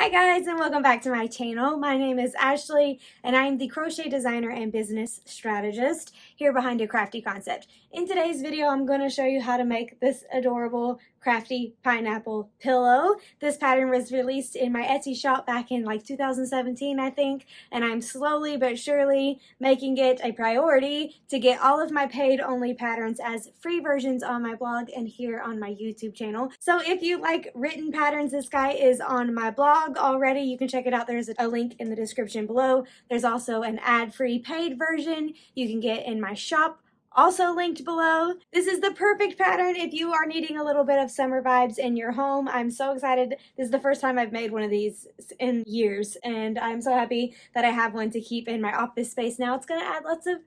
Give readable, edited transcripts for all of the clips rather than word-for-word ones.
Hi guys, and welcome back to my channel. My name is Ashley and I'm the crochet designer and business strategist here behind A Crafty Concept. In today's video, I'm going to show you how to make this adorable crafty pineapple pillow. This pattern was released in my Etsy shop back in like 2017, I think, and I'm slowly but surely making it a priority to get all of my paid only patterns as free versions on my blog and here on my YouTube channel. So if you like written patterns, this guy is on my blog already. You can check it out. There's a link in the description below. There's also an ad-free paid version you can get in my shop, also linked below. This is the perfect pattern if you are needing a little bit of summer vibes in your home. I'm so excited. This is the first time I've made one of these in years, and I'm so happy that I have one to keep in my office space now. It's going to add lots of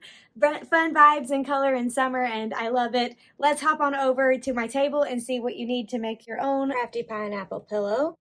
fun vibes and color in summer, and I love it. Let's hop on over to my table and see what you need to make your own crafty pineapple pillow.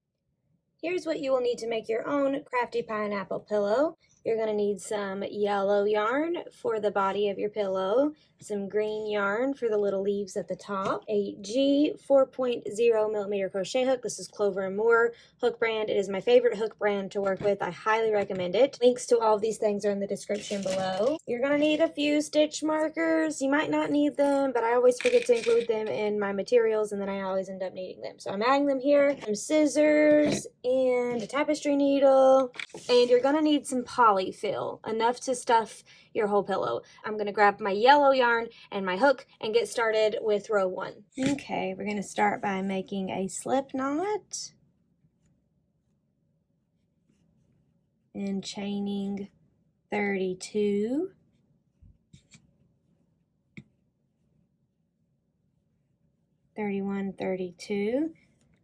Here's what you will need to make your own crafty pineapple pillow. You're going to need some yellow yarn for the body of your pillow, some green yarn for the little leaves at the top, a G 4.0 millimeter crochet hook. This is Clover & Moore hook brand. It is my favorite hook brand to work with. I highly recommend it. Links to all of these things are in the description below. You're going to need a few stitch markers. You might not need them, but I always forget to include them in my materials, and then I always end up needing them. So I'm adding them here. Some scissors and a tapestry needle, and you're going to need some polyfill, enough to stuff your whole pillow. I'm going to grab my yellow yarn and my hook and get started with row 1. Okay, we're going to start by making a slip knot and chaining 32.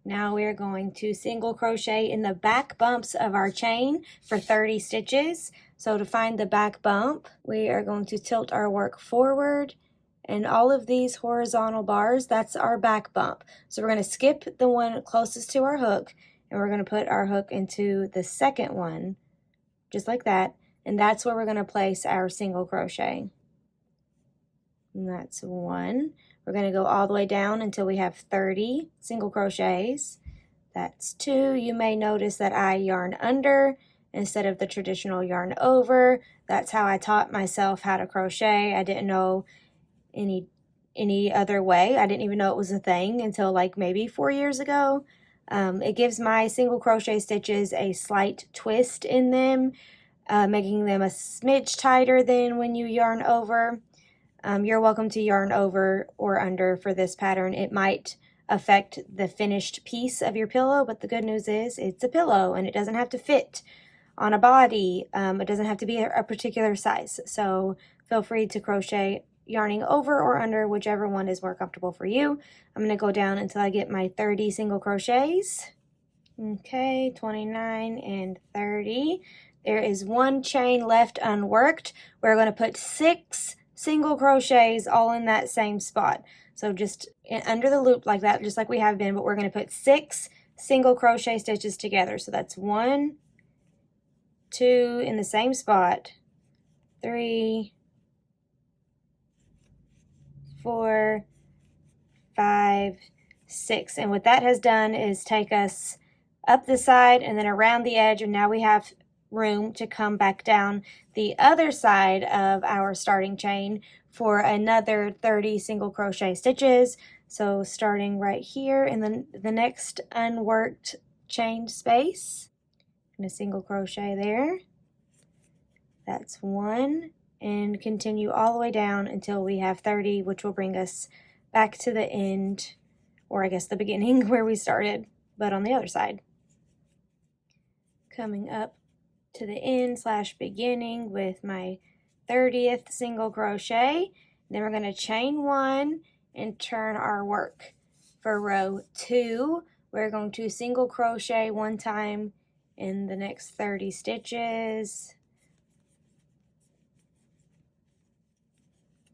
Now we're going to single crochet in the back bumps of our chain for 30 stitches. So to find the back bump, we are going to tilt our work forward, and all of these horizontal bars, that's our back bump. So we're going to skip the one closest to our hook, and we're going to put our hook into the second one, just like that, and that's where we're going to place our single crochet. And that's 1. We're going to go all the way down until we have 30 single crochets. That's 2. You may notice that I yarn under instead of the traditional yarn over. That's how I taught myself how to crochet. I didn't know any other way. I didn't even know it was a thing until like maybe 4 years ago. It gives my single crochet stitches a slight twist in them, making them a smidge tighter than when you yarn over. You're welcome to yarn over or under for this pattern. It might affect the finished piece of your pillow, but the good news is it's a pillow and it doesn't have to fit on a body. It doesn't have to be a particular size. So feel free to crochet yarning over or under, whichever one is more comfortable for you. I'm going to go down until I get my 30 single crochets. Okay, 29 and 30. There is one chain left unworked. We're going to put 6 single crochets all in that same spot. So just under the loop like that, just like we have been, but we're going to put 6 single crochet stitches together. So that's 1, 2 in the same spot, 3, 4, 5, 6. And what that has done is take us up the side and then around the edge, and now we have room to come back down the other side of our starting chain for another 30 single crochet stitches. So starting right here in the next unworked chain space, and a single crochet there. That's 1, and continue all the way down until we have 30, which will bring us back to the end, or I guess the beginning where we started, but on the other side. Coming up to the end / beginning with my 30th single crochet. Then we're going to chain 1 and turn our work. For row 2, we're going to single crochet 1 time in the next 30 stitches.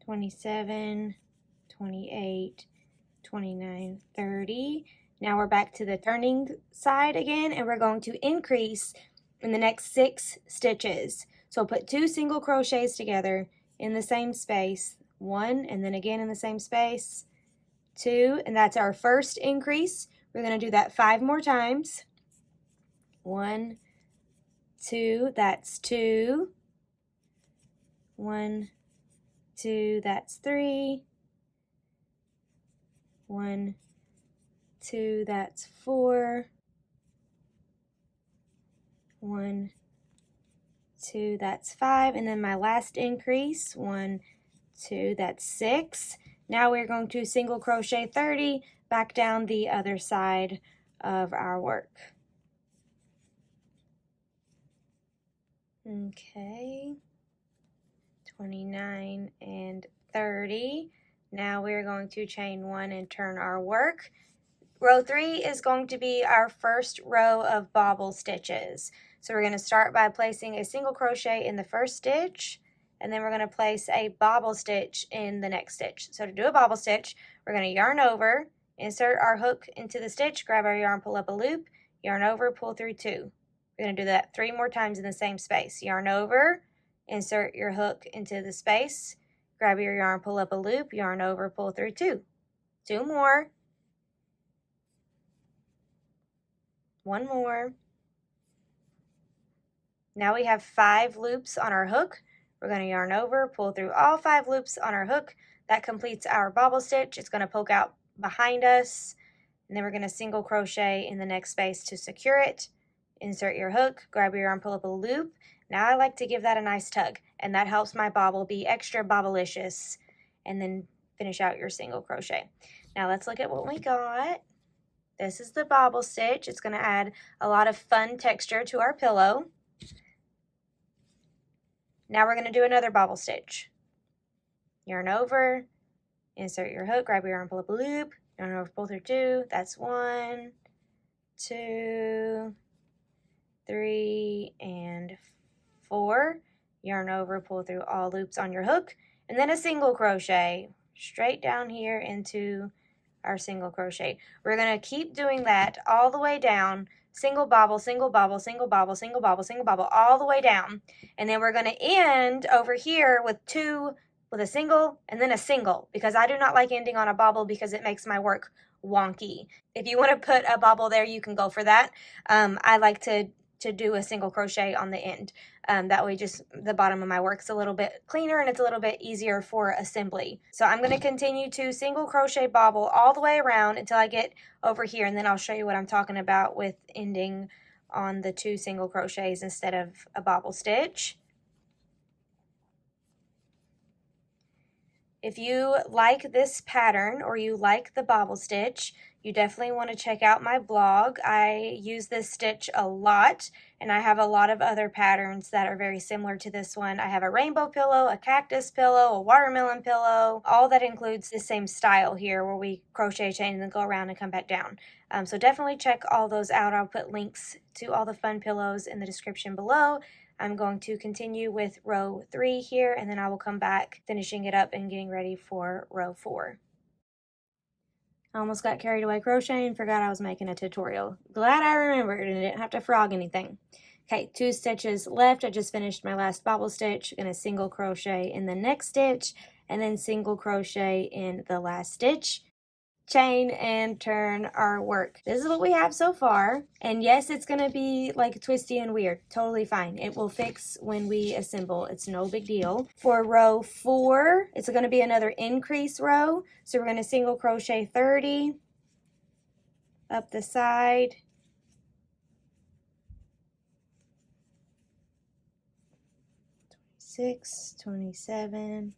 27, 28, 29, 30. Now we're back to the turning side again, and we're going to increase in the next 6 stitches. So put 2 single crochets together in the same space, 1 and then again in the same space, 2, and that's our first increase. We're going to do that 5 more times. 1, 2, that's 2, 1, 2, that's 3, 1, 2, that's 4, 1, 2, that's 5, and then my last increase, 1, 2, that's 6. Now we're going to single crochet 30 back down the other side of our work. Okay, 29 and 30. Now we're going to chain 1 and turn our work. Row 3 is going to be our first row of bobble stitches. So we're going to start by placing a single crochet in the first stitch, and then we're going to place a bobble stitch in the next stitch. So to do a bobble stitch, we're going to yarn over, insert our hook into the stitch, grab our yarn, pull up a loop, yarn over, pull through 2. We're going to do that 3 more times in the same space. Yarn over, insert your hook into the space, grab your yarn, pull up a loop, yarn over, pull through 2. 2 more. 1 more. Now we have 5 loops on our hook. We're going to yarn over, pull through all 5 loops on our hook. That completes our bobble stitch. It's going to poke out behind us, and then we're going to single crochet in the next space to secure it. Insert your hook, grab your yarn, pull up a loop. Now I like to give that a nice tug, and that helps my bobble be extra bobblicious, and then finish out your single crochet. Now let's look at what we got. This is the bobble stitch. It's going to add a lot of fun texture to our pillow. Now we're going to do another bobble stitch. Yarn over, insert your hook, grab your yarn, pull up a loop, yarn over, pull through 2. That's 1, 2, 3, and 4. Yarn over, pull through all loops on your hook, and then a single crochet straight down here into our single crochet. We're going to keep doing that all the way down. Single bobble, single bobble, single bobble, single bobble, single bobble, all the way down. And then we're going to end over here with a single and then a single, because I do not like ending on a bobble because it makes my work wonky. If you want to put a bobble there, you can go for that. I like to do a single crochet on the end. That way just the bottom of my work's a little bit cleaner and it's a little bit easier for assembly. So I'm going to continue to single crochet bobble all the way around until I get over here, and then I'll show you what I'm talking about with ending on the 2 single crochets instead of a bobble stitch. If you like this pattern or you like the bobble stitch, you definitely want to check out my blog. I use this stitch a lot, and I have a lot of other patterns that are very similar to this one. I have a rainbow pillow, a cactus pillow, a watermelon pillow, all that includes the same style here where we crochet, chain, and then go around and come back down. So definitely check all those out. I'll put links to all the fun pillows in the description below. I'm going to continue with row 3 here, and then I will come back finishing it up and getting ready for row 4. I almost got carried away crocheting and forgot I was making a tutorial. Glad I remembered and didn't have to frog anything. Okay, 2 stitches left. I just finished my last bobble stitch. I'm going to single crochet in the next stitch and then single crochet in the last stitch. Chain and turn our work. This is what we have so far, and yes, it's gonna be like twisty and weird. Totally fine. It will fix when we assemble. It's no big deal. For row 4, it's gonna be another increase row, so we're gonna single crochet 30 up the side, 26, 27,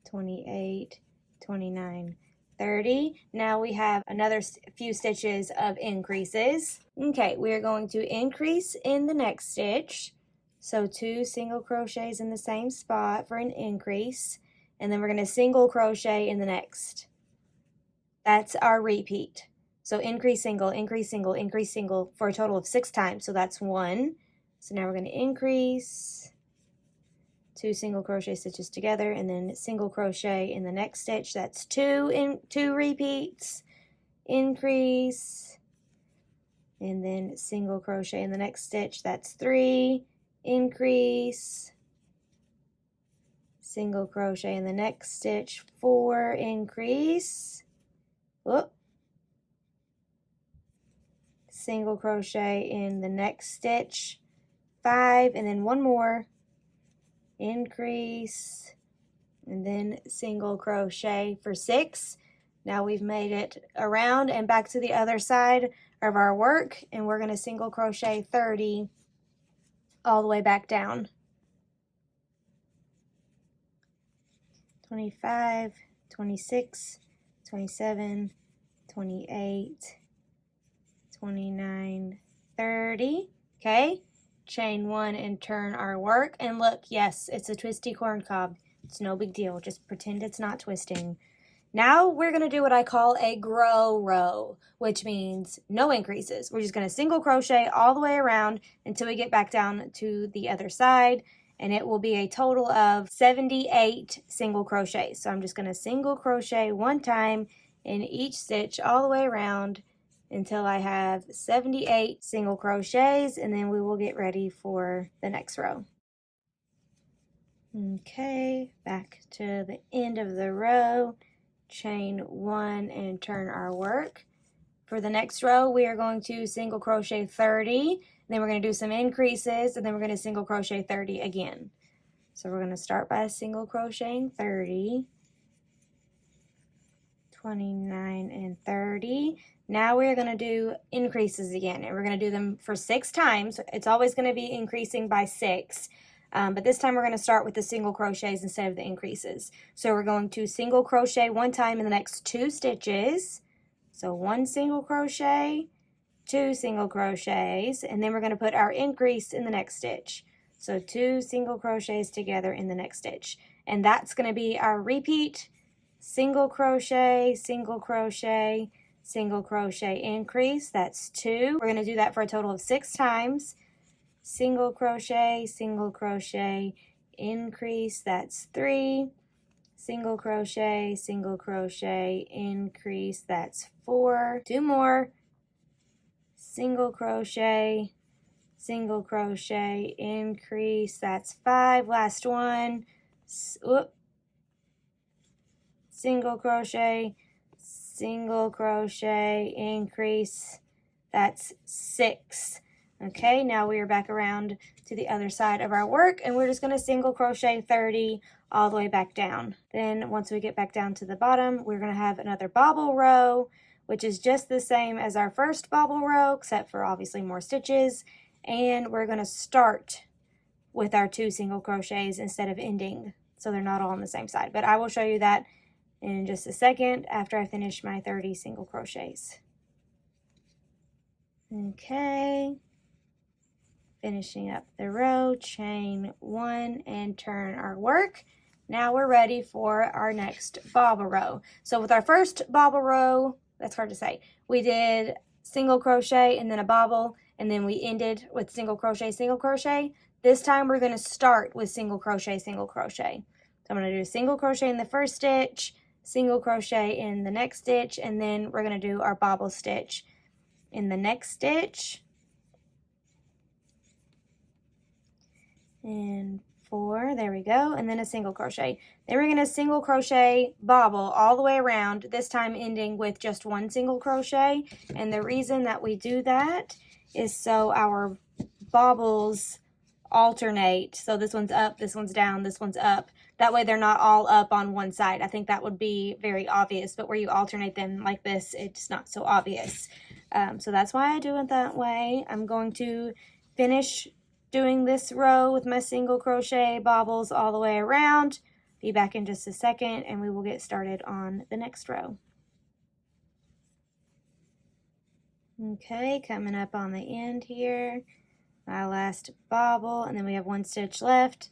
28, 29, 30. Now we have another few stitches of increases. Okay, we're going to increase in the next stitch. So 2 single crochets in the same spot for an increase, and then we're going to single crochet in the next. That's our repeat. So increase, single, increase, single, increase, single for a total of 6 times. So that's 1. So now we're going to increase, 2 single crochet stitches together, and then single crochet in the next stitch. That's 2 repeats, increase, and then single crochet in the next stitch. That's 3, increase, single crochet in the next stitch, 4, increase, whoop, single crochet in the next stitch, 5, and then one more, increase, and then single crochet for 6. Now we've made it around and back to the other side of our work, and we're going to single crochet 30 all the way back down. 25, 26, 27, 28, 29, 30. Okay, chain 1 and turn our work. And look, yes, it's a twisty corn cob. It's no big deal. Just pretend it's not twisting. Now we're going to do what I call a grow row, which means no increases. We're just going to single crochet all the way around until we get back down to the other side, and it will be a total of 78 single crochets. So I'm just going to single crochet one time in each stitch all the way around until I have 78 single crochets, and then we will get ready for the next row. Okay, back to the end of the row. Chain 1 and turn our work. For the next row, we are going to single crochet 30, then we're going to do some increases, and then we're going to single crochet 30 again. So we're going to start by single crocheting 30, 29, and 30. Now we're going to do increases again, and we're going to do them for 6 times. It's always going to be increasing by 6. But this time we're going to start with the single crochets instead of the increases. So we're going to single crochet one time in the next 2 stitches. So 1 single crochet, 2 single crochets, and then we're going to put our increase in the next stitch. So 2 single crochets together in the next stitch. And that's going to be our repeat: single crochet, single crochet, single crochet, increase. That's 2. We're going to do that for a total of 6 times. Single crochet, increase, that's 3. Single crochet, increase, that's 4. 2 more. Single crochet, increase, that's 5. Last one. Single crochet, increase, that's 6. Okay, now we are back around to the other side of our work, and we're just going to single crochet 30 all the way back down. Then once we get back down to the bottom, we're going to have another bobble row, which is just the same as our first bobble row, except for obviously more stitches. And we're going to start with our 2 single crochets instead of ending, so they're not all on the same side. But I will show you that in just a second after I finish my 30 single crochets. Okay. Finishing up the row, chain 1 and turn our work. Now we're ready for our next bobble row. So with our first bobble row, that's hard to say, we did single crochet and then a bobble, and then we ended with single crochet, single crochet. This time we're going to start with single crochet, single crochet. So I'm going to do single crochet in the first stitch, single crochet in the next stitch, and then we're going to do our bobble stitch in the next stitch. And 4, there we go, and then a single crochet. Then we're going to single crochet bobble all the way around, this time ending with just 1 single crochet. And the reason that we do that is so our bobbles alternate. So this one's up, this one's down, this one's up. That way they're not all up on one side. I think that would be very obvious, but where you alternate them like this, it's not so obvious. So that's why I do it that way. I'm going to finish doing this row with my single crochet bobbles all the way around. Be back in just a second, and we will get started on the next row. Okay, coming up on the end here, my last bobble, and then we have 1 stitch left.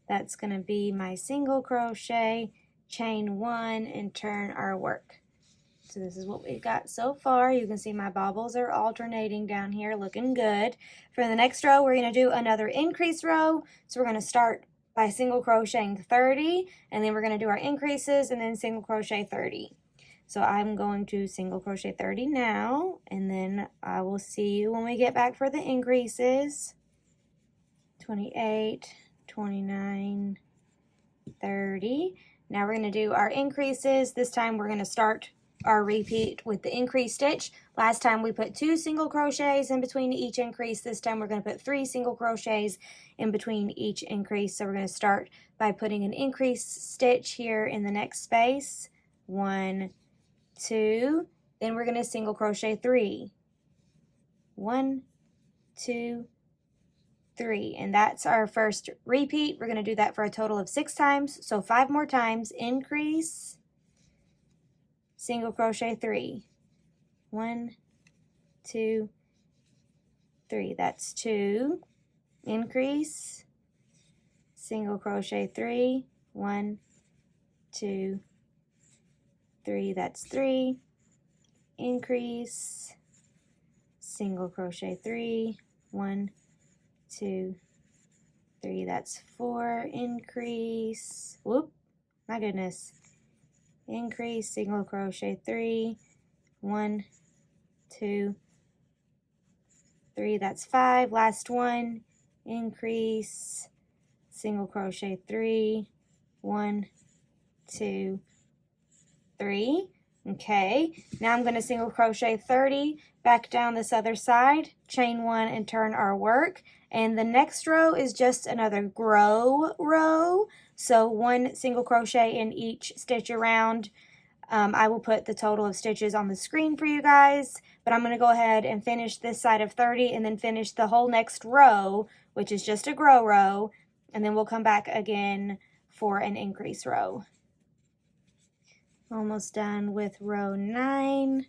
That's going to be my single crochet, chain 1, and turn our work. So this is what we've got so far. You can see my bobbles are alternating down here, looking good. For the next row, we're going to do another increase row. So we're going to start by single crocheting 30, and then we're going to do our increases and then single crochet 30. So I'm going to single crochet 30 now, and then I will see you when we get back for the increases. 28, 29, 30. Now we're going to do our increases. This time we're going to start our repeat with the increase stitch. Last time we put 2 single crochets in between each increase. This time we're going to put 3 single crochets in between each increase. So we're going to start by putting an increase stitch here in the next space. 1, 2, then we're going to single crochet 3. 1, 2, 3, and that's our first repeat. We're going to do that for a total of 6 times. So 5 more times. Increase, single crochet 3. 1, 2, 3. That's 2. Increase, single crochet 3. 1, 2, 3. That's 3. Increase, single crochet 3. 1, 2, 3. That's 4. Increase, whoop, my goodness. Increase, single crochet 3. 1, 2, 3. That's 5. Last one. Increase, single crochet 3. 1, 2, 3. Okay, now I'm going to single crochet 30 back down this other side, chain 1 and turn our work. And the next row is just another grow row. So 1 single crochet in each stitch around. I will put the total of stitches on the screen for you guys, but I'm going to go ahead and finish this side of 30 and then finish the whole next row, which is just a grow row, and then we'll come back again for an increase row. Almost done with row 9.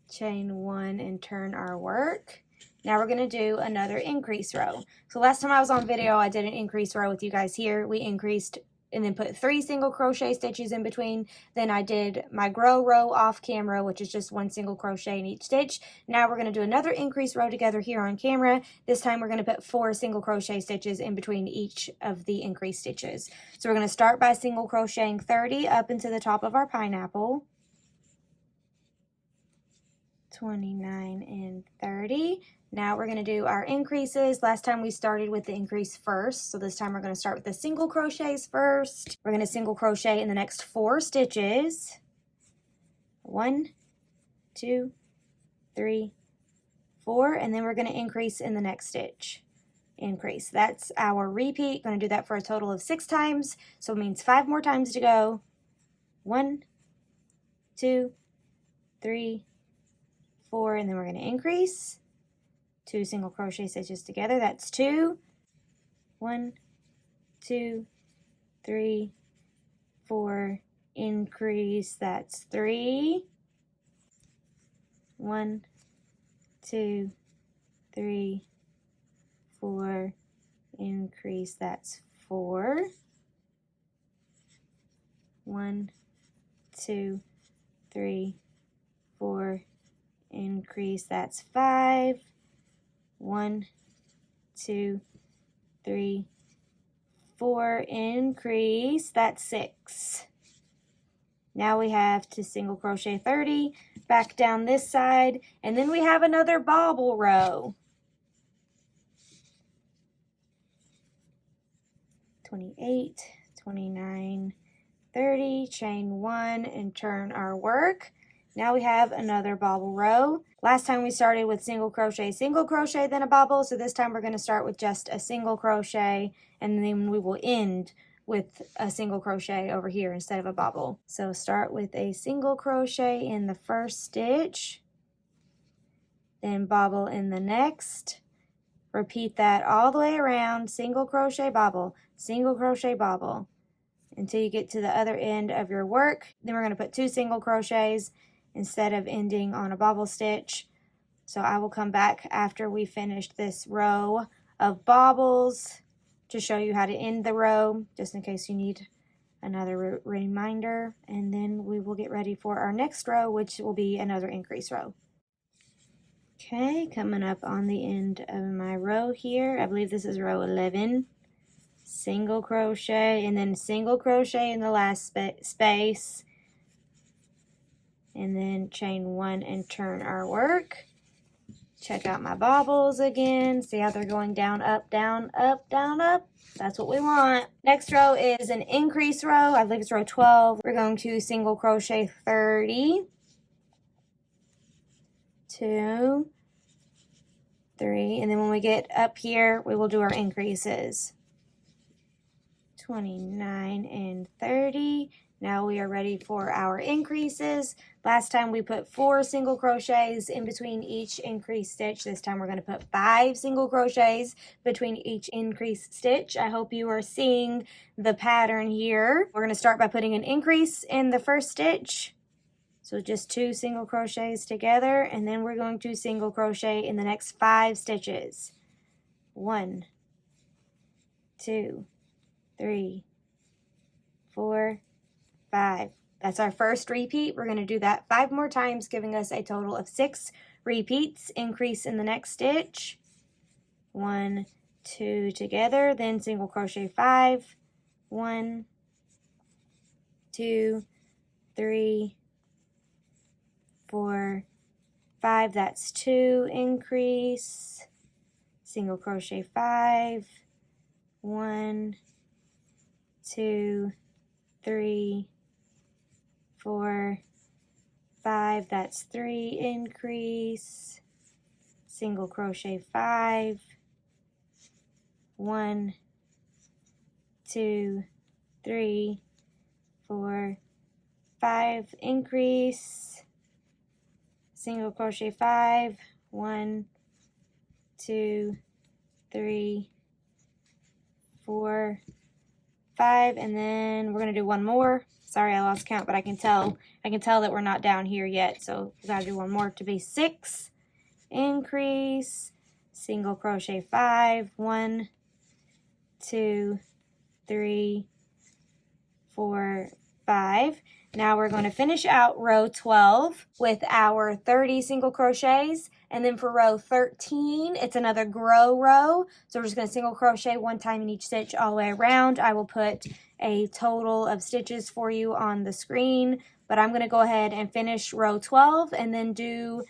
Chain 1 and turn our work. Now we're going to do another increase row. So last time I was on video, I did an increase row with you guys here. We increased and then put 3 single crochet stitches in between. Then I did my grow row off camera, which is just 1 single crochet in each stitch. Now we're going to do another increase row together here on camera. This time we're going to put 4 single crochet stitches in between each of the increase stitches. So we're going to start by single crocheting 30 up into the top of our pineapple. 29 and 30. Now we're going to do our increases. Last time we started with the increase first, so this time we're going to start with the single crochets first. We're going to single crochet in the next 4 stitches. 1, 2, 3, 4, and then we're going to increase in the next stitch. Increase. That's our repeat. Going to do that for a total of 6 times, so it means 5 more times to go. 1, 2, 3, 4, and then we're going to increase. 2 single crochet stitches together. That's 2. 1, 2, 3, 4. Increase. That's 3. 1, 2, 3, 4. Increase. That's 4. 1, 2, 3, 4. Increase. That's 5. 1, 2, 3, 4. Increase. That's 6. Now we have to single crochet 30 back down this side, and then we have another bobble row. 28, 29, 30, chain 1 and turn our work. Now we have another bobble row. Last time we started with single crochet, then a bobble. So this time we're going to start with just a single crochet, and then we will end with a single crochet over here instead of a bobble. So start with a single crochet in the first stitch, then bobble in the next. Repeat that all the way around, single crochet, bobble, single crochet, bobble, until you get to the other end of your work. Then we're going to put 2 single crochets instead of ending on a bobble stitch. So I will come back after we finish this row of bobbles to show you how to end the row, just in case you need another reminder. And then we will get ready for our next row, which will be another increase row. Okay, coming up on the end of my row here. I believe this is row 11. Single crochet and then single crochet in the last space. And then chain 1 and turn our work. Check out my bobbles again. See how they're going down, up, down, up, down, up. That's what we want. Next row is an increase row. I believe it's row 12. We're going to single crochet 30, 2, 3, and then when we get up here, we will do our increases. 29 and 30. Now we are ready for our increases. Last time we put 4 single crochets in between each increase stitch. This time we're going to put 5 single crochets between each increase stitch. I hope you are seeing the pattern here. We're going to start by putting an increase in the first stitch. So just 2 single crochets together, and then we're going to single crochet in the next 5 stitches. 1, 2, 3, 4, 5. That's our first repeat. We're going to do that 5 more times, giving us a total of 6 repeats. Increase in the next stitch. 1, 2 together, then single crochet 5. 1, 2, 3, 4, 5. That's 2 increase. Single crochet 5. 1, 2, 3, 4, 5. That's 3 increase. Single crochet 5. 1, 2, 3, 4, 5 increase. Single crochet 5. 1, 2, 3, 4, 5, and then we're going to do one more. Sorry, I lost count, but I can tell that we're not down here yet, so we got to do one more to be 6 increase. Single crochet 5. 1, 2, 3, 4, 5. Now we're going to finish out row 12 with our 30 single crochets, and then for row 13 it's another grow row. So we're just going to single crochet 1 time in each stitch all the way around. I will put a total of stitches for you on the screen, but I'm going to go ahead and finish row 12 and then do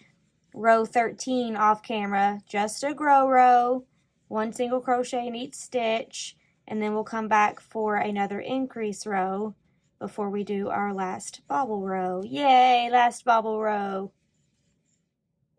row 13 off camera. Just a grow row, 1 single crochet in each stitch, and then we'll come back for another increase row before we do our last bobble row. Yay, last bobble row.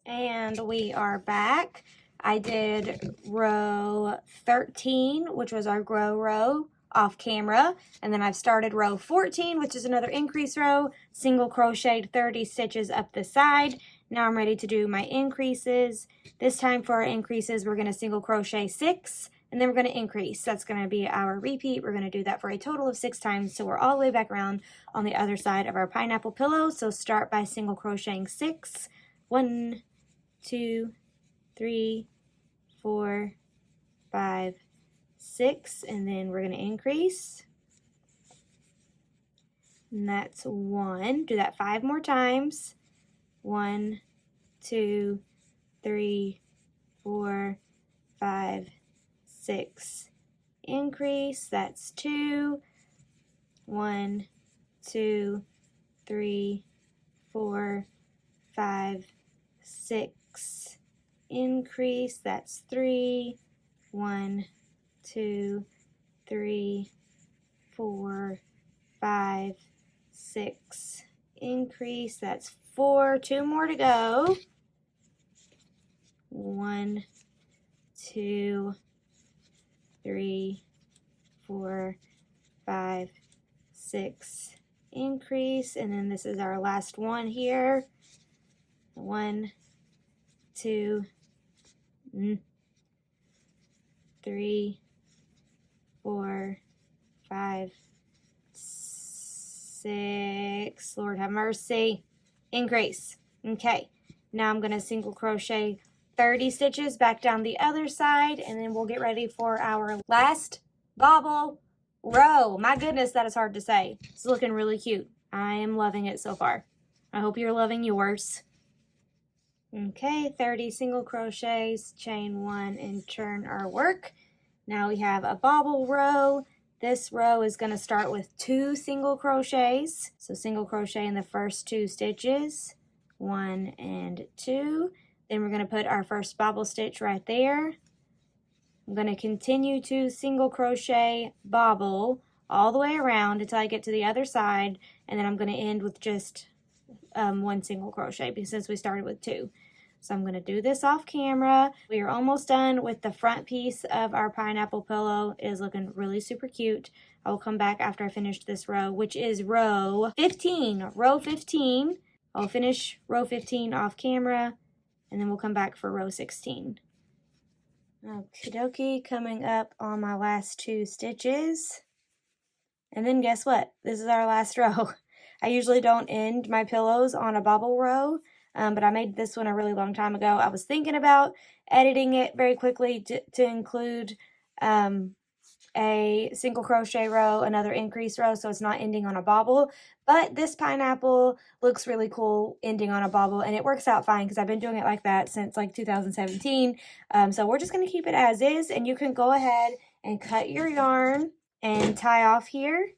And we are back. I did row 13, which was our grow row, off camera, and then I've started row 14, which is another increase row, single crocheted 30 stitches up the side. Now I'm ready to do my increases. This time for our increases, we're going to single crochet 6, and then we're going to increase. That's going to be our repeat. We're going to do that for a total of 6 times, so we're all the way back around on the other side of our pineapple pillow. So start by single crocheting 6. 1, 2, 3, 4, 5, 6, and then we're going to increase. And that's 1. Do that 5 more times. 1, 2, 3, 4, 5, 6. Increase. That's 2. 1, 2, 3, 4, 5, 6. Increase. That's 3. 1, 2, 3, 4, 5, 6. Increase. That's 4. 2 more to go. 1, 2, 3, 4, 5, 6. Increase. And then this is our last one here. 1, 2, 3, 4, 5, 6. Lord have mercy. Increase. Okay. Now I'm going to single crochet 30 stitches back down the other side, and then we'll get ready for our last bobble row. My goodness, that is hard to say. It's looking really cute. I am loving it so far. I hope you're loving yours. Okay, 30 single crochets, chain 1, and turn our work. Now we have a bobble row. This row is going to start with 2 single crochets. So single crochet in the first 2 stitches, 1 and 2. Then we're going to put our first bobble stitch right there. I'm going to continue to single crochet bobble all the way around until I get to the other side, and then I'm going to end with just one single crochet because since we started with 2. So I'm going to do this off camera. We are almost done with the front piece of our pineapple pillow. It is looking really super cute. I will come back after I finish this row, which is row 15. Row 15. I'll finish row 15 off camera, and then we'll come back for row 16. Okie dokie, coming up on my last 2 stitches. And then guess what? This is our last row. I usually don't end my pillows on a bobble row, but I made this one a really long time ago. I was thinking about editing it very quickly to include a single crochet row, another increase row, so it's not ending on a bobble. But this pineapple looks really cool ending on a bobble, and it works out fine because I've been doing it like that since like 2017. So we're just going to keep it as is, and you can go ahead and cut your yarn and tie off here.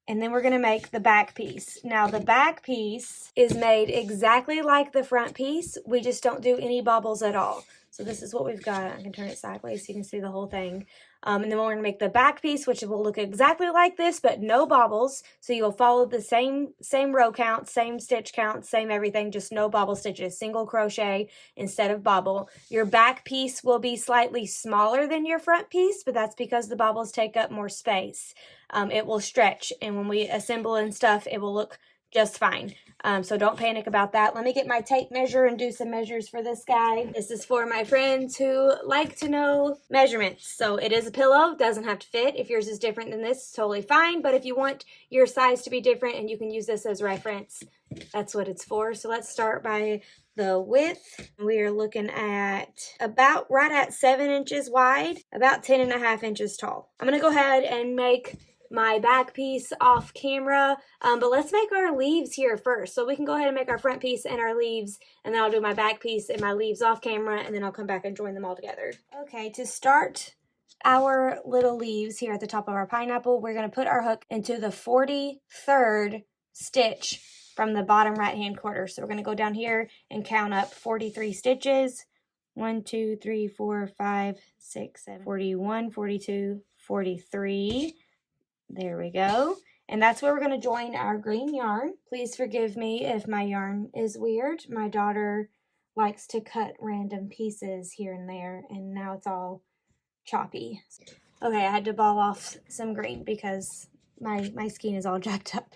And then we're going to make the back piece. Now the back piece is made exactly like the front piece. We just don't do any bobbles at all. So this is what we've got. I can turn it sideways so you can see the whole thing. And then we're going to make the back piece, which will look exactly like this, but no bobbles. So you'll follow the same row count, same stitch count, same everything, just no bobble stitches, single crochet instead of bobble. Your back piece will be slightly smaller than your front piece, but that's because the bobbles take up more space. It will stretch, and when we assemble and stuff, it will look just fine. So don't panic about that. Let me get my tape measure and do some measures for this guy. This is for my friends who like to know measurements. So it is a pillow, doesn't have to fit. If yours is different than this, it's totally fine. But if you want your size to be different and you can use this as reference, that's what it's for. So let's start by the width. We are looking at about right at 7 inches wide, about 10.5 inches tall. I'm going to go ahead and make my back piece off camera, but let's make our leaves here first. So we can go ahead and make our front piece and our leaves, and then I'll do my back piece and my leaves off camera, and then I'll come back and join them all together. Okay, to start our little leaves here at the top of our pineapple, we're going to put our hook into the 43rd stitch from the bottom right hand corner. So we're going to go down here and count up 43 stitches. 1, 2, 3, 4, 5, 6, 7, 41, 42, 43. There we go. And that's where we're going to join our green yarn. Please forgive me if my yarn is weird. My daughter likes to cut random pieces here and there, and now it's all choppy. Okay, I had to ball off some green because my skein is all jacked up.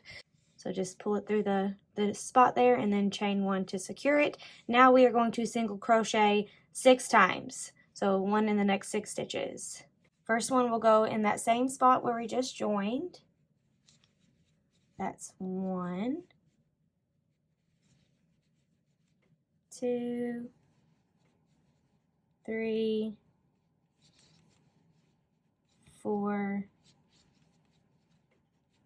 So just pull it through the spot there and then chain 1 to secure it. Now we are going to single crochet 6 times. So 1 in the next 6 stitches. First one will go in that same spot where we just joined. That's 1, 2, 3, 4,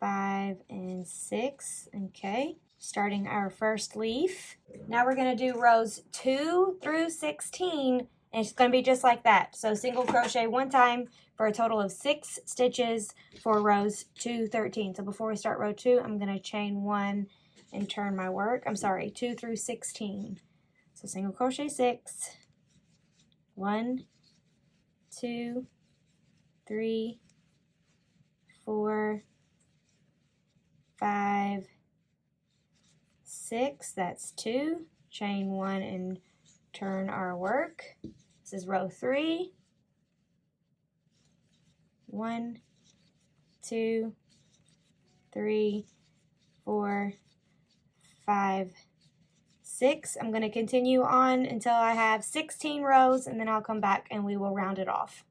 5, and 6. Okay, starting our first leaf. Now we're going to do rows 2 through 16, and it's going to be just like that. So single crochet 1 time for a total of 6 stitches for rows 2 through 13. So before we start row 2, I'm going to chain 1 and turn my work. I'm sorry, 2 through 16. So single crochet 6, 1, 2, 3, 4, 5, 6. That's 2. Chain 1 and turn our work. This is row 3. 1, 2, 3, 4, 5, 6. I'm going to continue on until I have 16 rows, and then I'll come back and we will round it off.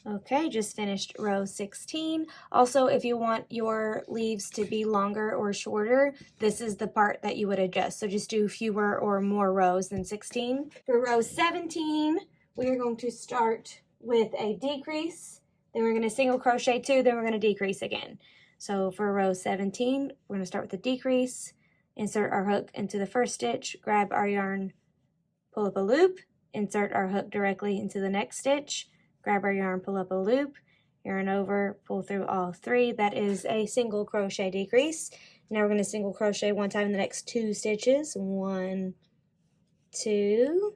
Okay, just finished row 16. Also, if you want your leaves to be longer or shorter, this is the part that you would adjust. So just do fewer or more rows than 16. For row 17, we are going to start with a decrease. Then we're going to single crochet 2, then we're going to decrease again. So for row 17, we're going to start with a decrease, insert our hook into the first stitch, grab our yarn, pull up a loop, insert our hook directly into the next stitch, grab our yarn, pull up a loop, yarn over, pull through all 3. That is a single crochet decrease. Now we're going to single crochet 1 time in the next 2 stitches. 1, 2,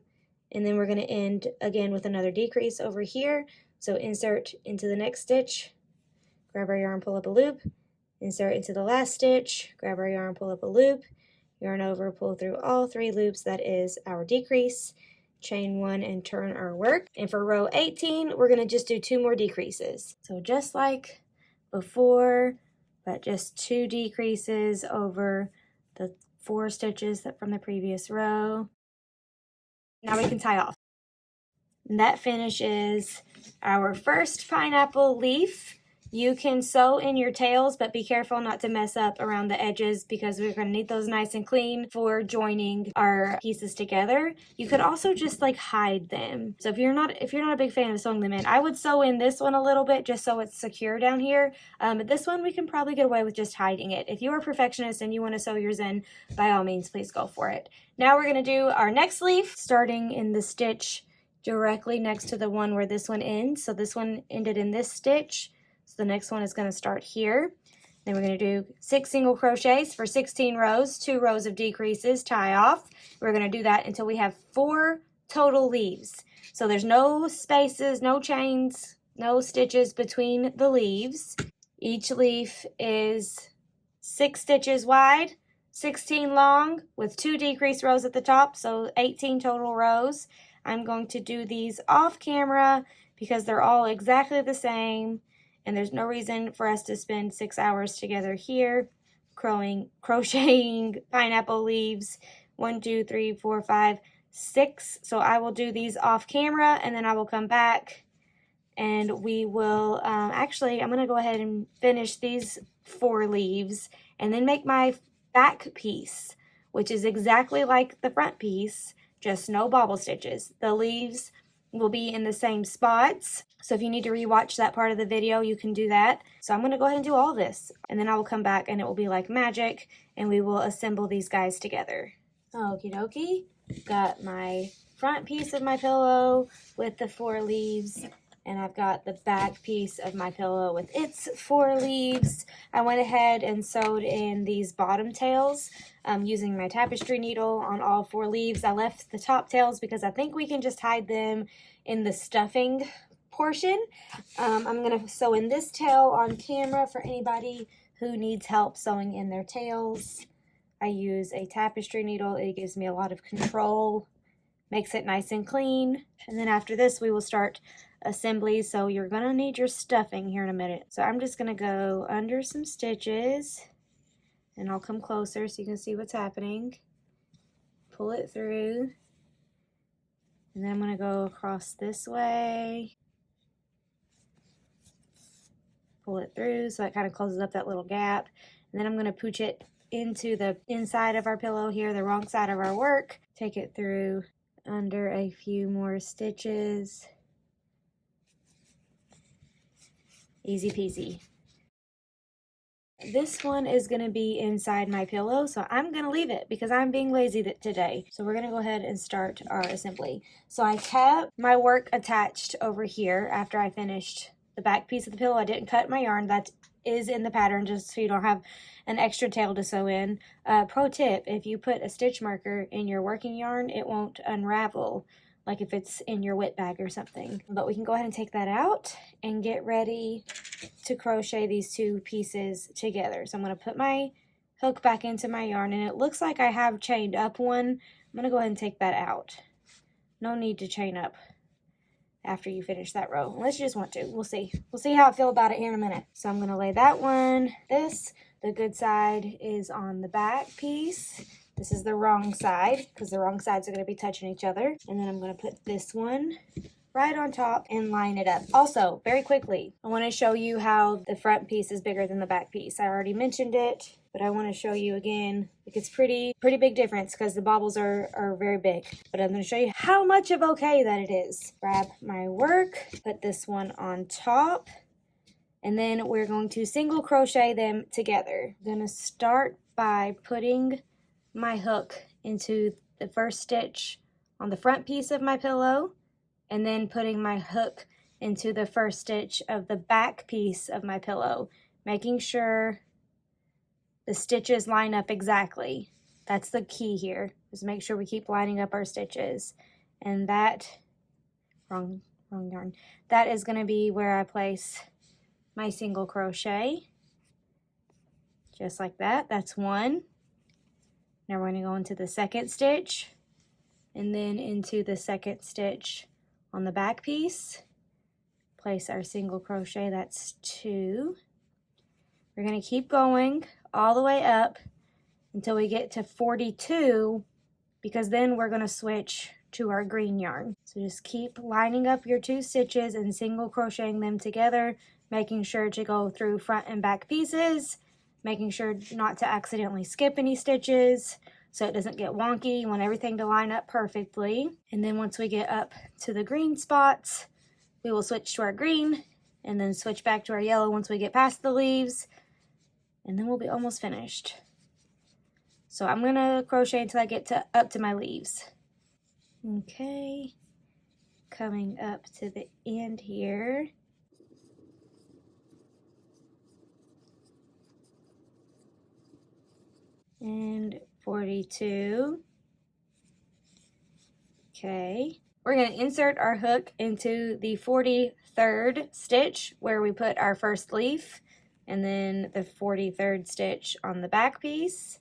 and then we're going to end again with another decrease over here. So insert into the next stitch, grab our yarn, pull up a loop, insert into the last stitch, grab our yarn, pull up a loop, yarn over, pull through all 3 loops. That is our decrease. Chain 1 and turn our work. And for row 18, we're going to just do 2 more decreases. So just like before, but just 2 decreases over the 4 stitches from the previous row. Now we can tie off. And that finishes our first pineapple leaf. You can sew in your tails, but be careful not to mess up around the edges because we're going to need those nice and clean for joining our pieces together. You could also just like hide them. So if you're not a big fan of sewing them in, I would sew in this one a little bit just so it's secure down here. But this one we can probably get away with just hiding it. If you are a perfectionist and you want to sew yours in, by all means, please go for it. Now we're going to do our next leaf, starting in the stitch directly next to the one where this one ends. So this one ended in this stitch. So the next one is going to start here. Then we're going to do 6 single crochets for 16 rows, 2 rows of decreases, tie off. We're going to do that until we have 4 total leaves. So there's no spaces, no chains, no stitches between the leaves. Each leaf is 6 stitches wide, 16 long, with 2 decrease rows at the top, so 18 total rows. I'm going to do these off camera because they're all exactly the same. And there's no reason for us to spend 6 hours together here crocheting pineapple leaves. 1, 2, 3, 4, 5, 6. So I will do these off camera and then I will come back and we will, actually, I'm going to go ahead and finish these 4 leaves and then make my back piece, which is exactly like the front piece, just no bobble stitches. The leaves will be in the same spots. So if you need to rewatch that part of the video, you can do that. So I'm going to go ahead and do all this. And then I will come back and it will be like magic. And we will assemble these guys together. Okie dokie. Got my front piece of my pillow with the 4 leaves. And I've got the back piece of my pillow with its 4 leaves. I went ahead and sewed in these bottom tails using my tapestry needle on all 4 leaves. I left the top tails because I think we can just hide them in the stuffing portion. I'm going to sew in this tail on camera for anybody who needs help sewing in their tails. I use a tapestry needle. It gives me a lot of control, makes it nice and clean. And then after this, we will start assembly. So you're going to need your stuffing here in a minute. So I'm just going to go under some stitches and I'll come closer so you can see what's happening. Pull it through. And then I'm going to go across this way. Pull it through so it kind of closes up that little gap. And then I'm going to pooch it into the inside of our pillow here, the wrong side of our work. Take it through under a few more stitches. Easy peasy. This one is going to be inside my pillow, so I'm going to leave it because I'm being lazy today. So we're going to go ahead and start our assembly. So I kept my work attached over here after I finished the back piece of the pillow. I didn't cut my yarn. That is in the pattern just so you don't have an extra tail to sew in. Pro tip, if you put a stitch marker in your working yarn, it won't unravel like if it's in your whip bag or something. But we can go ahead and take that out and get ready to crochet these 2 pieces together. So I'm going to put my hook back into my yarn and it looks like I have chained up one. I'm going to go ahead and take that out. No need to chain up after you finish that row, unless you just want to. We'll see. We'll see how I feel about it here in a minute. So I'm going to lay that one, the good side is on the back piece. This is the wrong side because the wrong sides are going to be touching each other. And then I'm going to put this one right on top and line it up. Also, very quickly, I want to show you how the front piece is bigger than the back piece. I already mentioned it, but I want to show you again. It's pretty big difference because the bobbles are very big. But I'm going to show you how much of okay that it is. Grab my work, put this one on top, and then we're going to single crochet them together. I'm going to start by putting my hook into the first stitch on the front piece of my pillow, and then putting my hook into the first stitch of the back piece of my pillow, making sure the stitches line up exactly. That's the key here. Just make sure we keep lining up our stitches. And that, wrong yarn, that is going to be where I place my single crochet. Just like that. That's one. Now we're going to go into the second stitch and then into the second stitch on the back piece. Place our single crochet. That's two. We're going to keep going all the way up until we get to 42, because then we're going to switch to our green yarn. So just keep lining up your two stitches and single crocheting them together, making sure to go through front and back pieces, making sure not to accidentally skip any stitches so it doesn't get wonky. You want everything to line up perfectly. And then once we get up to the green spots, we will switch to our green and then switch back to our yellow once we get past the leaves, and then we'll be almost finished. So I'm gonna crochet until I get up to my leaves. Okay, coming up to the end here. And 42. Okay, we're gonna insert our hook into the 43rd stitch where we put our first leaf, and then the 43rd stitch on the back piece.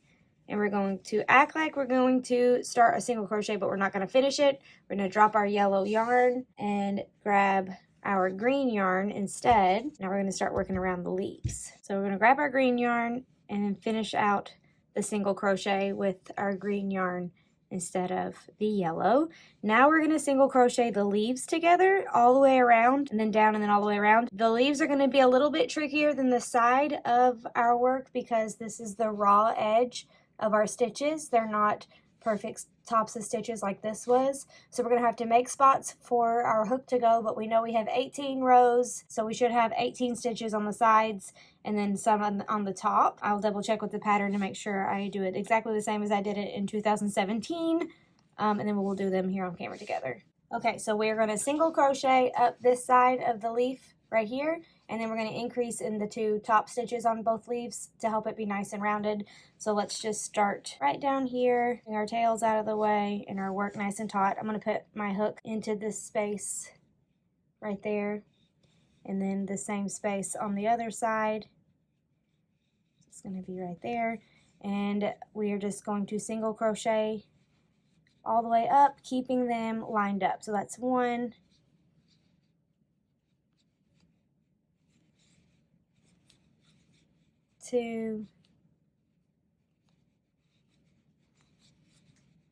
And we're going to act like we're going to start a single crochet, but we're not going to finish it. We're going to drop our yellow yarn and grab our green yarn instead. Now we're going to start working around the leaves. So we're going to grab our green yarn and then finish out the single crochet with our green yarn instead of the yellow. Now we're going to single crochet the leaves together all the way around, and then down, and then all the way around. The leaves are going to be a little bit trickier than the side of our work because this is the raw edge of our stitches. They're not perfect tops of stitches like this was. So we're going to have to make spots for our hook to go, but we know we have 18 rows, so we should have 18 stitches on the sides and then some on the top. I'll double check with the pattern to make sure I do it exactly the same as I did it in 2017, and then we'll do them here on camera together. Okay, so we're going to single crochet up this side of the leaf right here, and then we're going to increase in the two top stitches on both leaves to help it be nice and rounded. So let's just start right down here, getting our tails out of the way and our work nice and taut. I'm going to put my hook into this space right there, and then the same space on the other side. It's going to be right there, and we are just going to single crochet all the way up, keeping them lined up. So that's 1, 2,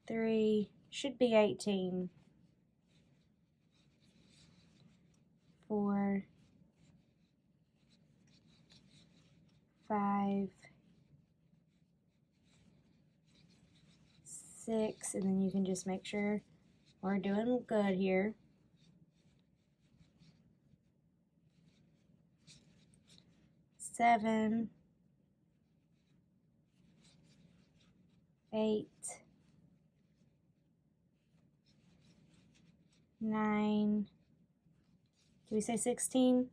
3, should be 18, 4, 5, 6, and then you can just make sure we're doing good here. 7, 8, 9, do we say 16?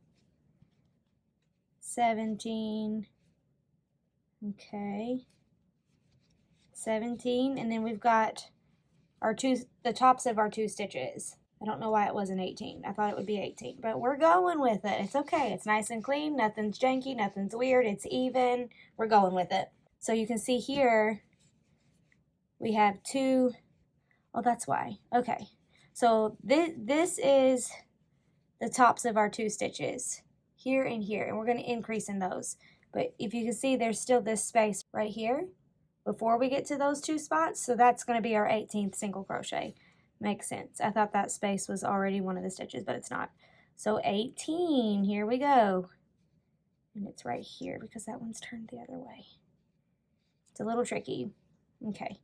17, okay, 17, and then we've got the tops of our two stitches. I don't know why it wasn't 18. I thought it would be 18, but we're going with it. It's okay. It's nice and clean. Nothing's janky. Nothing's weird. It's even. We're going with it. So you can see here we have 2. Oh, that's why. Okay. So this is the tops of our 2 stitches here and here, and we're going to increase in those. But if you can see, there's still this space right here before we get to those 2 spots. So that's going to be our 18th single crochet. Makes sense. I thought that space was already one of the stitches, but it's not. So 18, here we go. And it's right here because that one's turned the other way. It's a little tricky. Okay,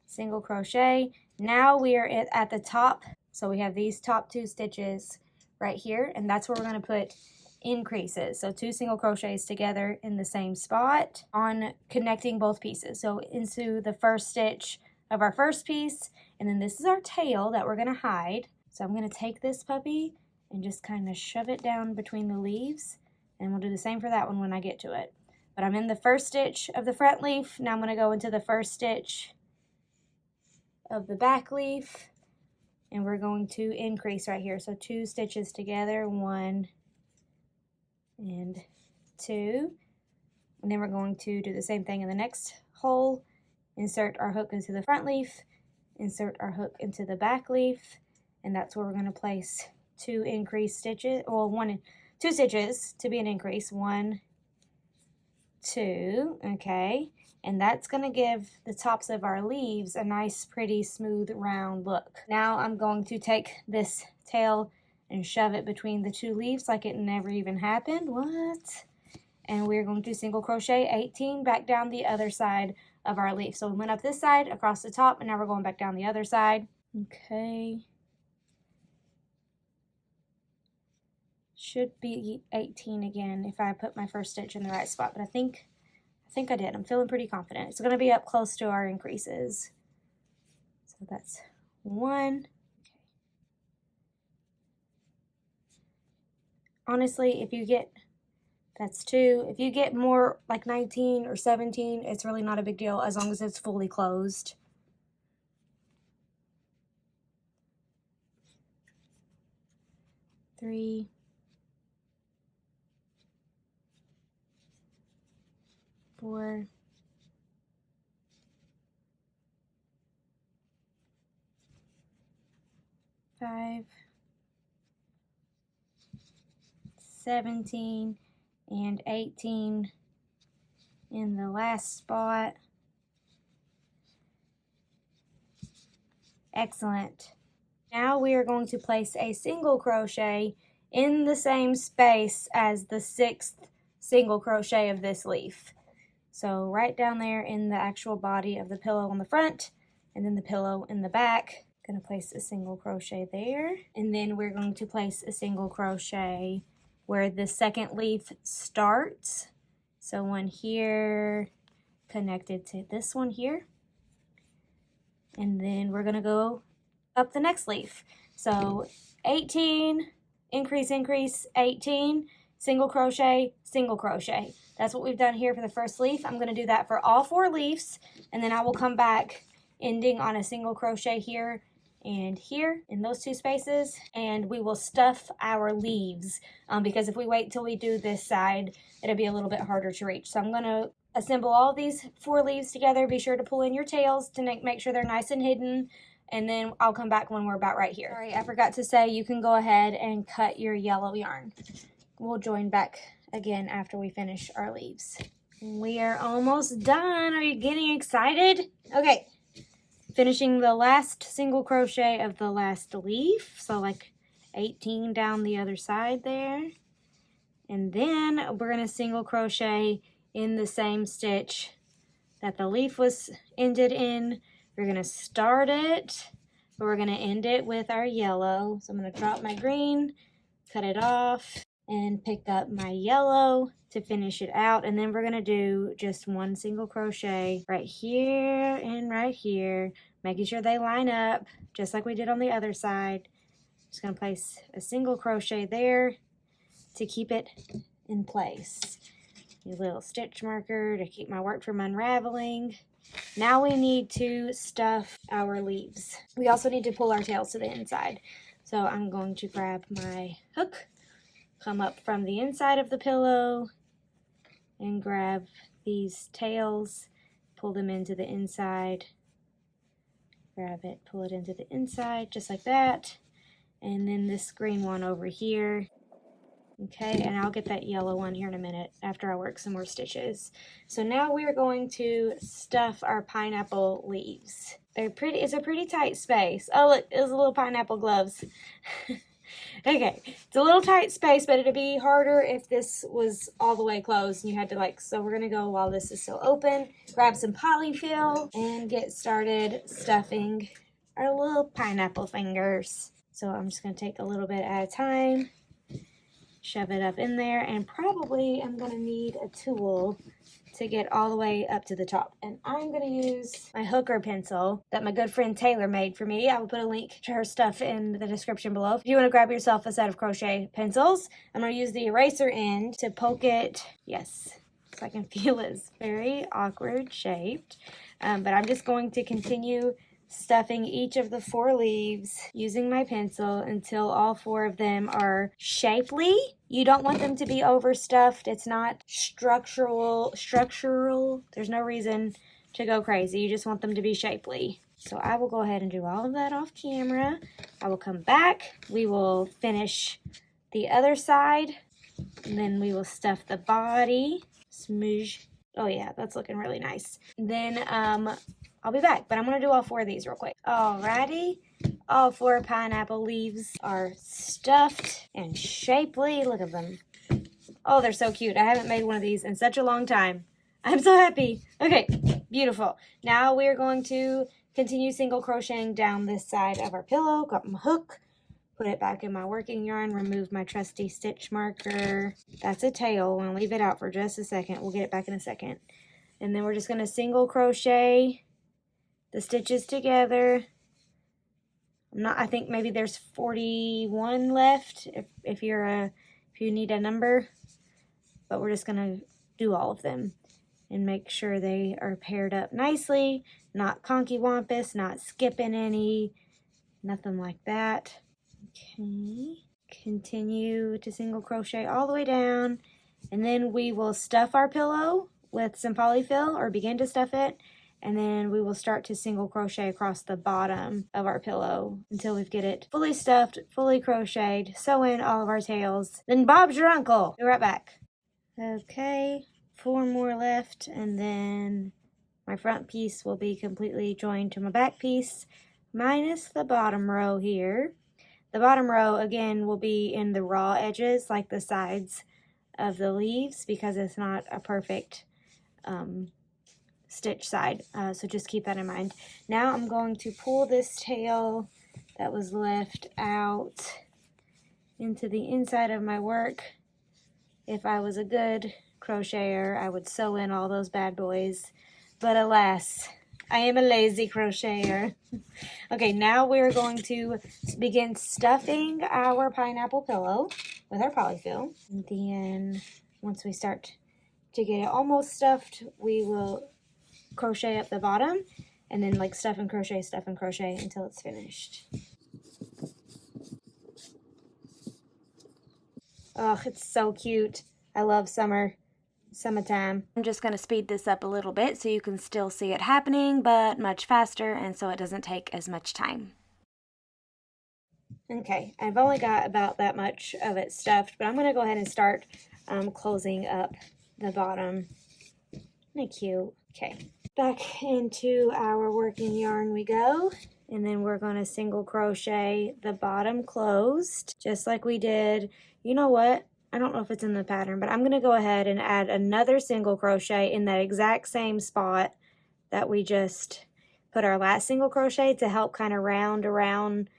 single crochet. Now we are at the top. So we have these top 2 stitches right here, and that's where we're going to put increases. So 2 single crochets together in the same spot on connecting both pieces. So into the first stitch of our first piece, and then this is our tail that we're going to hide. So I'm going to take this puppy and just kind of shove it down between the leaves, and we'll do the same for that one when I get to it. But I'm in the first stitch of the front leaf. Now I'm going to go into the first stitch of the back leaf, and we're going to increase right here. So 2 stitches together, 1 and 2. And then we're going to do the same thing in the next hole. Insert our hook into the front leaf, insert our hook into the back leaf, and that's where we're going to place 2 increased stitches, well, 2 stitches to be an increase, 1, 2, okay, and that's going to give the tops of our leaves a nice, pretty, smooth, round look. Now I'm going to take this tail and shove it between the 2 leaves like it never even happened. What? And we're going to single crochet 18 back down the other side of our leaf. So we went up this side, across the top, and now we're going back down the other side. Okay. Should be 18 again if I put my first stitch in the right spot, but I think I did. I'm feeling pretty confident. It's going to be up close to our increases. So that's 1. Okay. Honestly, if you get, that's 2. If you get more like 19 or 17, it's really not a big deal as long as it's fully closed. Three. 4. 5. 17 and 18 in the last spot. Excellent. Now we are going to place a single crochet in the same space as the 6th single crochet of this leaf. So right down there in the actual body of the pillow on the front, and then the pillow in the back. Going to place a single crochet there, and then we're going to place a single crochet where the 2nd leaf starts. So one here connected to this one here, and then we're going to go up the next leaf. So 18, increase, increase, 18, single crochet, single crochet. That's what we've done here for the first leaf. I'm going to do that for all 4 leaves, and then I will come back ending on a single crochet here and here in those 2 spaces, and we will stuff our leaves because if we wait till we do this side, it'll be a little bit harder to reach. So I'm going to assemble all these 4 leaves together. Be sure to pull in your tails to make sure they're nice and hidden, and then I'll come back when we're about right here. Sorry, I forgot to say you can go ahead and cut your yellow yarn. We'll join back again after we finish our leaves. We are almost done. Are you getting excited? Okay. Finishing the last single crochet of the last leaf, so like 18 down the other side there, and then we're going to single crochet in the same stitch that the leaf was ended in. We're going to start it, but we're going to end it with our yellow. So I'm going to drop my green, cut it off, and pick up my yellow to finish it out, and then we're going to do just 1 single crochet right here and right here, making sure they line up just like we did on the other side. Just going to place a single crochet there to keep it in place. A little stitch marker to keep my work from unraveling. Now we need to stuff our leaves. We also need to pull our tails to the inside. So I'm going to grab my hook, come up from the inside of the pillow, and grab these tails, pull them into the inside, grab it, pull it into the inside, just like that, and then this green one over here. Okay, and I'll get that yellow one here in a minute after I work some more stitches. So now we're going to stuff our pineapple leaves. They're pretty, it's a pretty tight space. Oh look, there's a little pineapple gloves. Okay, it's a little tight space, but it'd be harder if this was all the way closed and you had to so we're gonna go while this is still open, grab some polyfill and get started stuffing our little pineapple fingers. So I'm just gonna take a little bit at a time, shove it up in there, and probably I'm gonna need a tool to get all the way up to the top. And I'm going to use my hooker pencil that my good friend Taylor made for me. I will put a link to her stuff in the description below. If you want to grab yourself a set of crochet pencils, I'm going to use the eraser end to poke it. Yes, so I can feel it's very awkward shaped. But I'm just going to continue stuffing each of the 4 leaves using my pencil until all 4 of them are shapely. You don't want them to be overstuffed. It's not structural. There's no reason to go crazy. You just want them to be shapely. So I will go ahead and do all of that off camera. I will come back. We will finish the other side. And then we will stuff the body. Smoosh. Oh yeah, that's looking really nice. Then I'll be back, but I'm gonna do all 4 of these real quick. Alrighty, all 4 pineapple leaves are stuffed and shapely. Look at them. Oh, they're so cute. I haven't made one of these in such a long time. I'm so happy. Okay, beautiful. Now we're going to continue single crocheting down this side of our pillow. Got my hook. Put it back in my working yarn, remove my trusty stitch marker. That's a tail. I'm gonna leave it out for just a second. We'll get it back in a second. And then we're just gonna single crochet the stitches together. I think maybe there's 41 left if you need a number. But we're just gonna do all of them and make sure they are paired up nicely, not conky wampus, not skipping any, nothing like that. Okay, continue to single crochet all the way down, and then we will stuff our pillow with some polyfill, or begin to stuff it, and then we will start to single crochet across the bottom of our pillow until we get it fully stuffed, fully crocheted, sew in all of our tails. Then Bob's your uncle. Be right back. Okay, 4 more left, and then my front piece will be completely joined to my back piece, minus the bottom row here. The bottom row, again, will be in the raw edges, like the sides of the leaves, because it's not a perfect stitch side. So just keep that in mind. Now I'm going to pull this tail that was left out into the inside of my work. If I was a good crocheter, I would sew in all those bad boys. But alas, I am a lazy crocheter. Okay, now we're going to begin stuffing our pineapple pillow with our polyfill. And then once we start to get it almost stuffed, we will crochet up the bottom and then like stuff and crochet until it's finished. Oh, it's so cute. I love summertime. I'm just going to speed this up a little bit so you can still see it happening, but much faster, and so it doesn't take as much time. Okay, I've only got about that much of it stuffed, but I'm going to go ahead and start closing up the bottom. Isn't it cute? Okay, back into our working yarn we go, and then we're going to single crochet the bottom closed, just like we did. You know what? I don't know if it's in the pattern, but I'm going to go ahead and add another single crochet in that exact same spot that we just put our last single crochet to help kind of round around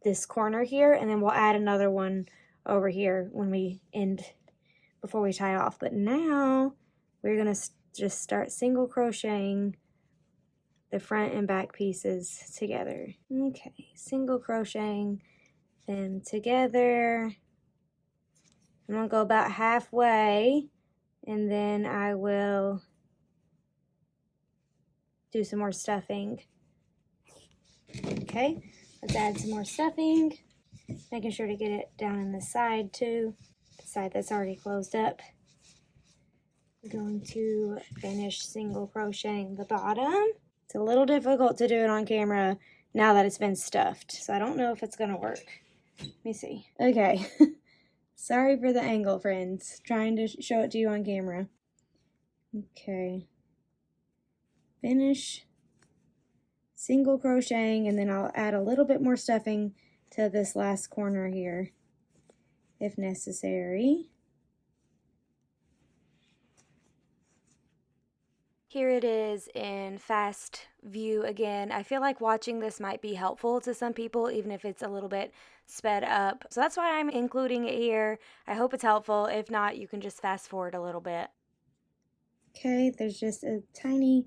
this corner here, and then we'll add another one over here when we end, before we tie off. But now we're going to just start single crocheting the front and back pieces together. Okay, single crocheting them together. I'm going to go about halfway, and then I will do some more stuffing. Okay, let's add some more stuffing, making sure to get it down in the side too, the side that's already closed up. I'm going to finish single crocheting the bottom. It's a little difficult to do it on camera now that it's been stuffed, so I don't know if it's going to work. Let me see. Okay. Sorry for the angle, friends. Trying to show it to you on camera. Okay. Finish single crocheting, and then I'll add a little bit more stuffing to this last corner here, if necessary. Here it is in fast view again. I feel like watching this might be helpful to some people, even if it's a little bit sped up. So that's why I'm including it here. I hope it's helpful. If not, you can just fast forward a little bit. Okay, there's just a tiny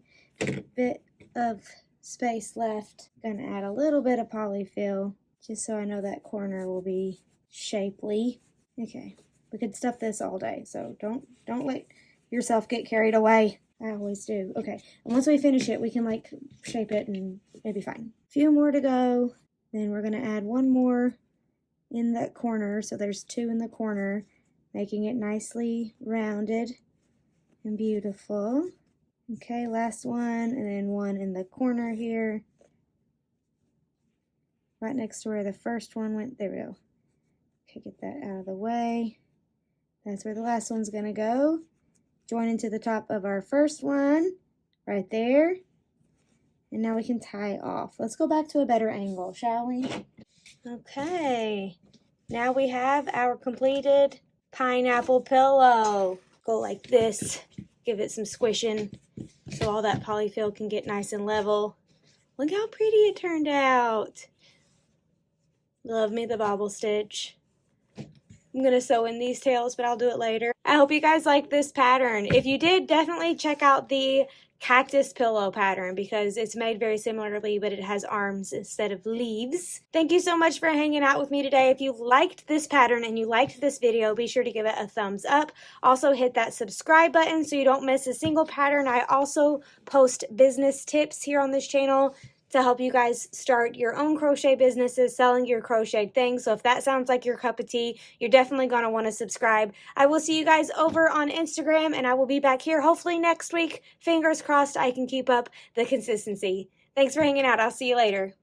bit of space left. I'm gonna add a little bit of polyfill just so I know that corner will be shapely. Okay, we could stuff this all day, so don't let yourself get carried away. I always do. Okay, and once we finish it, we can like shape it and it'll be fine. A few more to go. Then we're gonna add one more in that corner. So there's 2 in the corner, making it nicely rounded and beautiful. Okay, last one, and then 1 in the corner here. Right next to where the first one went. There we go. Okay, get that out of the way. That's where the last one's gonna go. Join into the top of our first one, right there. And now we can tie off. Let's go back to a better angle, shall we? Okay, now we have our completed pineapple pillow. Go like this, give it some squishing so all that polyfill can get nice and level. Look how pretty it turned out. Love me the bobble stitch. I'm going to sew in these tails, but I'll do it later. I hope you guys like this pattern. If you did, definitely check out the cactus pillow pattern because it's made very similarly, but it has arms instead of leaves. Thank you so much for hanging out with me today. If you liked this pattern and you liked this video, be sure to give it a thumbs up. Also hit that subscribe button so you don't miss a single pattern. I also post business tips here on this channel to help you guys start your own crochet businesses, selling your crocheted things. So if that sounds like your cup of tea, you're definitely going to want to subscribe. I will see you guys over on Instagram, and I will be back here hopefully next week. Fingers crossed I can keep up the consistency. Thanks for hanging out. I'll see you later.